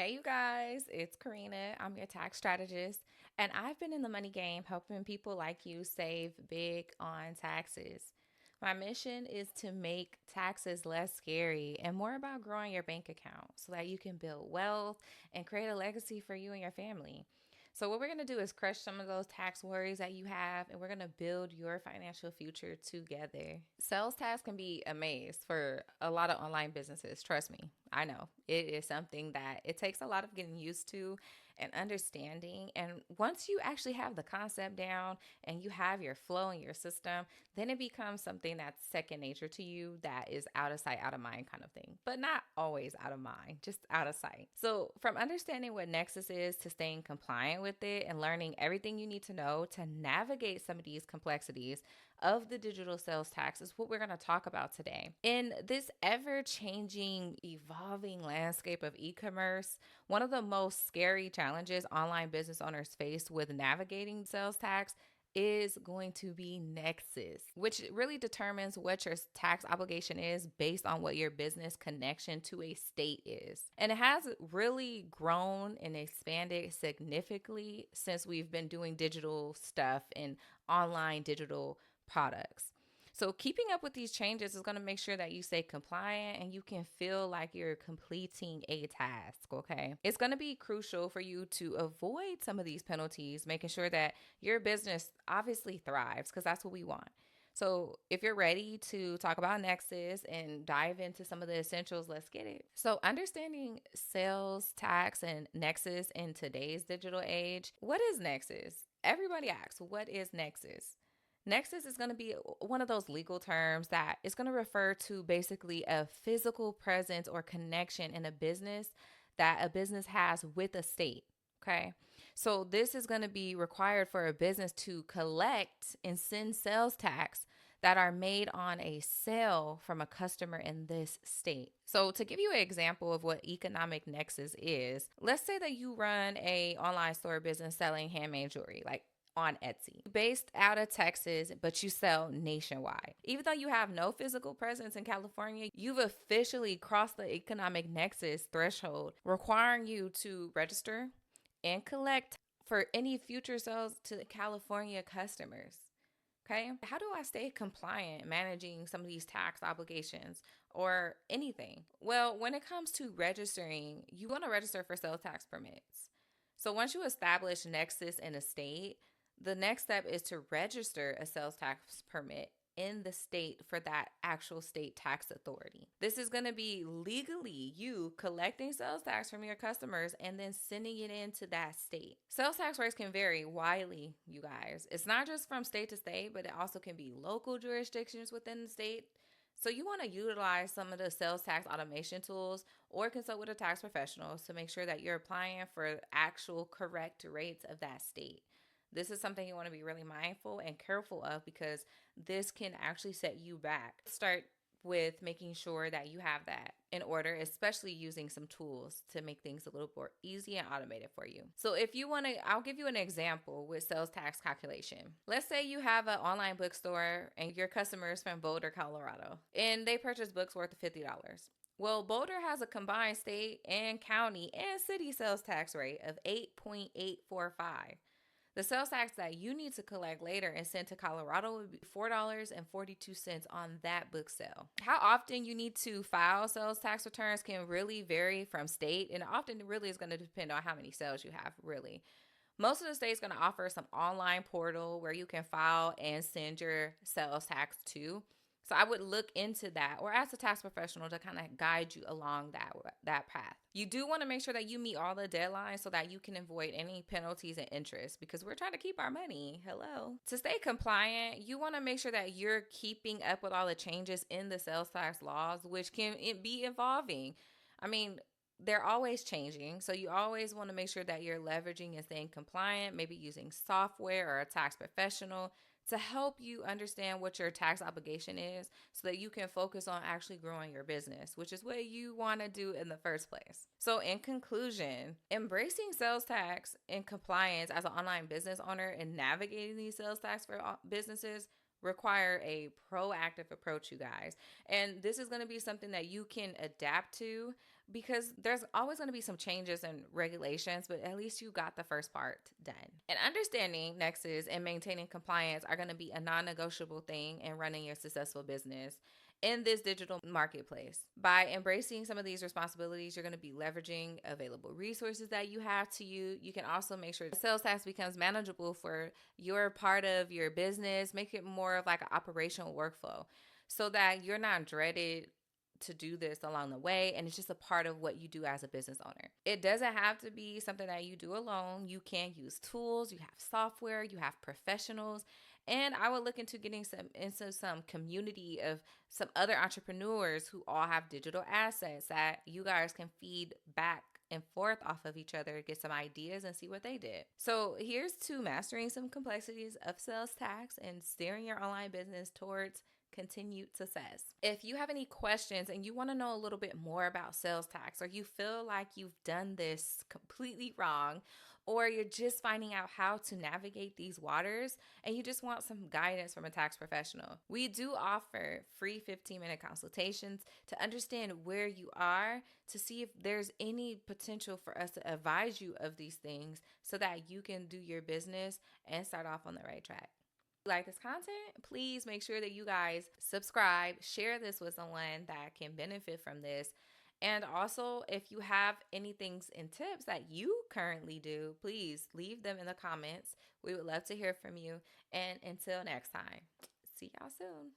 Hey, you guys, it's Karina. I'm your tax strategist, and I've been in the money game helping people like you save big on taxes. My mission is to make taxes less scary and more about growing your bank account so that you can build wealth and create a legacy for you and your family. So, what we're going to do is crush some of those tax worries that you have, and we're going to build your financial future together. Sales tax can be a maze for a lot of online businesses. Trust me, I know it is something that it takes a lot of getting used to and understanding. And once you actually have the concept down and you have your flow in your system, then it becomes something that's second nature to you that is out of sight, out of mind kind of thing, but not always out of mind, just out of sight. So, from understanding what Nexus is to staying compliant with it and learning everything you need to know to navigate some of these complexities of the digital sales tax is what we're going to talk about today. In this ever changing, evolving landscape of e commerce, one of the most scary challenges online business owners face with navigating sales tax is going to be nexus, which really determines what your tax obligation is based on what your business connection to a state is. And it has really grown and expanded significantly since we've been doing digital stuff and online digital products. So, keeping up with these changes is going to make sure that you stay compliant and you can feel like you're completing a task, okay? It's going to be crucial for you to avoid some of these penalties, making sure that your business obviously thrives because that's what we want. So, if you're ready to talk about Nexus and dive into some of the essentials, let's get it. So, understanding sales tax and Nexus in today's digital age, what is Nexus? Everybody asks, what is Nexus? Nexus is going to be one of those legal terms that is going to refer to basically a physical presence or connection in a business that a business has with a state. Okay. So this is going to be required for a business to collect and send sales tax that are made on a sale from a customer in this state. So to give you an example of what economic nexus is, let's say that you run a online store business selling handmade jewelry, like on Etsy, based out of Texas, but you sell nationwide. Even though you have no physical presence in California, you've officially crossed the economic nexus threshold, requiring you to register and collect for any future sales to California customers. Okay. How do I stay compliant managing some of these tax obligations or anything? Well, when it comes to registering, you want to register for sales tax permits. So once you establish nexus in a state, the next step is to register a sales tax permit in the state for that actual state tax authority. This is going to be legally you collecting sales tax from your customers and then sending it into that state. Sales tax rates can vary widely, you guys. It's not just from state to state, but it also can be local jurisdictions within the state. So you want to utilize some of the sales tax automation tools or consult with a tax professional to make sure that you're applying for actual correct rates of that state. This is something you want to be really mindful and careful of because this can actually set you back. Start with making sure that you have that in order, especially using some tools to make things a little more easy and automated for you. So if you want to, I'll give you an example with sales tax calculation. Let's say you have an online bookstore and your customers from Boulder, Colorado, and they purchase books worth of $50. Well, Boulder has a combined state and county and city sales tax rate of 8.845. The sales tax that you need to collect later and send to Colorado would be $4.42 on that book sale. How often you need to file sales tax returns can really vary from state, and often really is going to depend on how many sales you have, really. Most of the states going to offer some online portal where you can file and send your sales tax to. So I would look into that or ask a tax professional to kind of guide you along that path. You do want to make sure that you meet all the deadlines so that you can avoid any penalties and interest because we're trying to keep our money. Hello. To stay compliant, you want to make sure that you're keeping up with all the changes in the sales tax laws, which can be evolving. I mean, they're always changing. So you always want to make sure that you're leveraging and staying compliant, maybe using software or a tax professional to help you understand what your tax obligation is so that you can focus on actually growing your business, which is what you want to do in the first place. So in conclusion, embracing sales tax and compliance as an online business owner and navigating these sales tax for businesses require a proactive approach, you guys. And this is going to be something that you can adapt to because there's always going to be some changes and regulations, but at least you got the first part done. And understanding nexus and maintaining compliance are going to be a non-negotiable thing in running your successful business in this digital marketplace. By embracing some of these responsibilities, you're going to be leveraging available resources that you have to you. You can also make sure the sales tax becomes manageable for your part of your business, make it more of like an operational workflow so that you're not dreaded to do this along the way, and it's just a part of what you do as a business owner. It doesn't have to be something that you do alone. You can use tools, you have software, you have professionals, and I would look into getting some community of some other entrepreneurs who all have digital assets that you guys can feed back and forth off of each other, get some ideas and see what they did. So here's to mastering some complexities of sales tax and steering your online business towards continued success. If you have any questions and you want to know a little bit more about sales tax, or you feel like you've done this completely wrong, or you're just finding out how to navigate these waters and you just want some guidance from a tax professional, we do offer free 15-minute consultations to understand where you are, to see if there's any potential for us to advise you of these things so that you can do your business and start off on the right track. Like this content, please make sure that you guys subscribe, share this with someone that can benefit from this. And also, if you have any things and tips that you currently do, please leave them in the comments. We would love to hear from you. And until next time, see y'all soon.